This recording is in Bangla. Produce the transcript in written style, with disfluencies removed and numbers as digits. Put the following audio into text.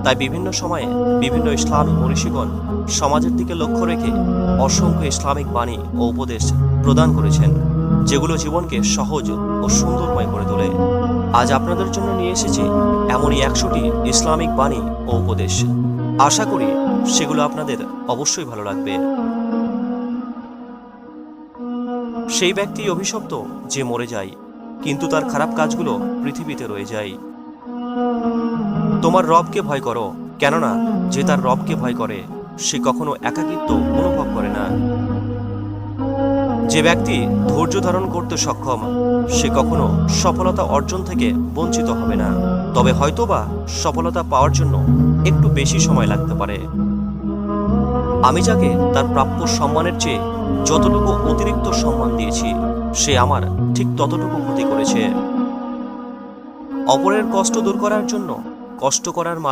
তাই বিভিন্ন সময়ে বিভিন্ন ইসলামী মনীষীগণ সমাজের দিকে লক্ষ্য রেখে অসংখ্য ইসলামিক বাণী ও উপদেশ প্রদান করেছেন, যেগুলো জীবনকে সহজ ও সুন্দরময় করে তোলে। আজ আপনাদের জন্য নিয়ে এসেছি এমনই 100টি ইসলামিক বাণী ও উপদেশ। আশা করি সেগুলো আপনাদের অবশ্যই ভালো লাগবে। সেই ব্যক্তি অভিশপ্ত যে মরে যায়, কিন্তু তার খারাপ কাজগুলো পৃথিবীতে রয়ে যায়। তোমার রবকে ভয় করো, কেননা যে তার রবকে ভয় করে সে কখনো একাকিত্ব অনুভব করে না। যে ব্যক্তি ধৈর্য ধারণ করতে সক্ষম সে কখনো সফলতা অর্জন থেকে বঞ্চিত হবে না, তবে হয়তোবা সফলতা পাওয়ার জন্য একটু বেশি সময় লাগতে পারে। আমি যাকে তার প্রাপ্য সম্মানের চেয়ে যতটুকু অতিরিক্ত সম্মান দিয়েছি, সে আমার ঠিক ততটুকু ক্ষতি করেছে। অপরের কষ্ট দূর করার জন্য কষ্ট করার মাঝে